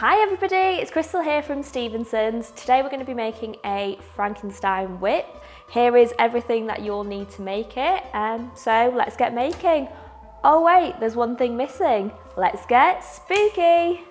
Hi everybody, it's Crystal here from Stephenson's. Today we're going to be making a Frankenstein whip. Here is everything that you'll need to make it, so let's get making. Oh wait, there's one thing missing. Let's get spooky.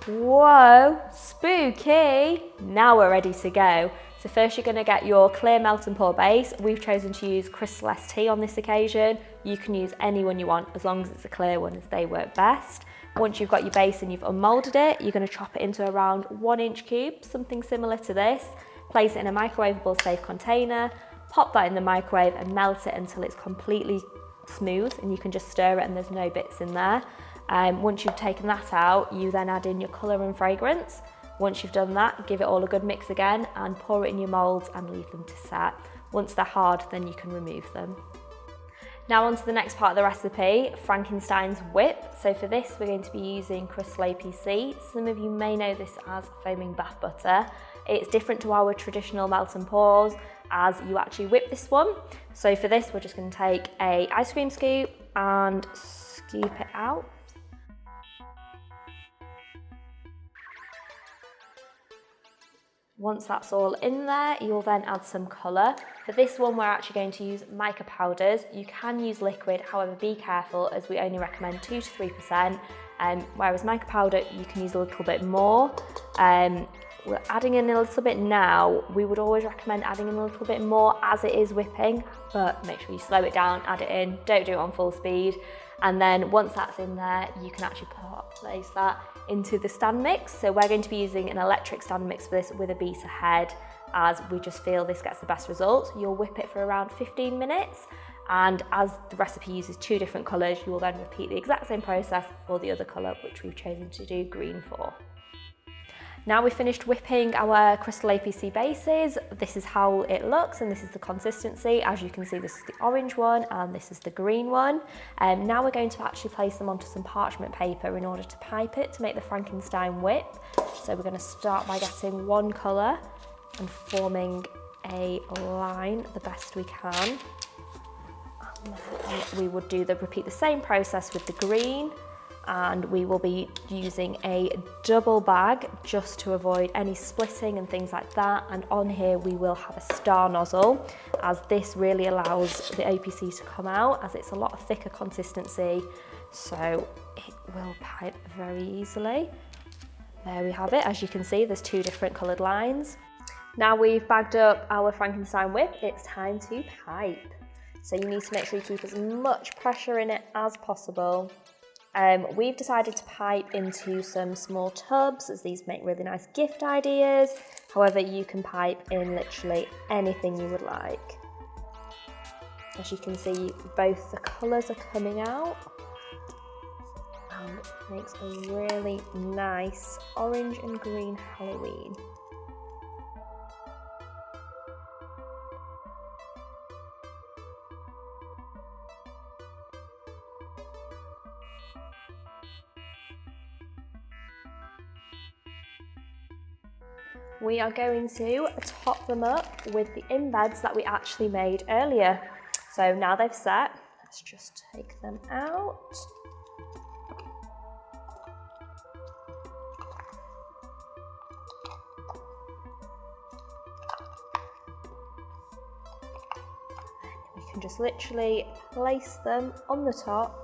Whoa, spooky. Now we're ready to go. So first you're going to get your clear melt and pour base. We've chosen to use Crystal ST on this occasion. You can use any one you want as long as it's a clear one, as they work best. Once you've got your base and you've unmolded it, you're going to chop it into around 1 inch cubes, something similar to this. Place it in a microwavable safe container, pop that in the microwave and melt it until it's completely smooth and you can just stir it and there's no bits in there. Once you've taken that out, you then add in your colour and fragrance. Once you've done that, give it all a good mix again and pour it in your moulds and leave them to set. Once they're hard, then you can remove them. Now on to the next part of the recipe, Frankenstein's whip. So for this, we're going to be using Crystal OPC. Some of you may know this as foaming bath butter. It's different to our traditional melt and pours as you actually whip this one. So for this, we're just going to take an ice cream scoop and scoop it out. Once that's all in there, you'll then add some colour. For this one, we're actually going to use Mica powders. You can use liquid, however, be careful as we only recommend 2 to 3%. Whereas Mica powder, you can use a little bit more. We're adding in a little bit now. We would always recommend adding in a little bit more as it is whipping, but make sure you slow it down, add it in, don't do it on full speed. And then once that's in there, you can actually place that into the stand mix. So we're going to be using an electric stand mix for this with a beater head, as we just feel this gets the best results. You'll whip it for around 15 minutes. And as the recipe uses 2 different colours, you will then repeat the exact same process for the other colour, which we've chosen to do green for. Now we've finished whipping our Crystal OPC bases. This is how it looks and this is the consistency. As you can see, this is the orange one and this is the green one. Now we're going to actually place them onto some parchment paper in order to pipe it to make the Frankenstein whip. So we're going to start by getting one colour and forming a line the best we can. And then we would repeat the same process with the green. And we will be using a double bag just to avoid any splitting and things like that. And on here we will have a star nozzle, as this really allows the OPC to come out, as it's a lot thicker consistency, so it will pipe very easily. There we have it. As you can see, there's 2 different coloured lines. Now we've bagged up our Frankenstein whip, it's time to pipe. So you need to make sure you keep as much pressure in it as possible. We've decided to pipe into some small tubs, as these make really nice gift ideas. However, you can pipe in literally anything you would like. As you can see, both the colours are coming out and it makes a really nice orange and green Halloween. We are going to top them up with the embeds that we actually made earlier. So now they've set, let's just take them out. We can just literally place them on the top.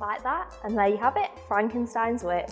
Like that, and there you have it, Frankenstein's whip.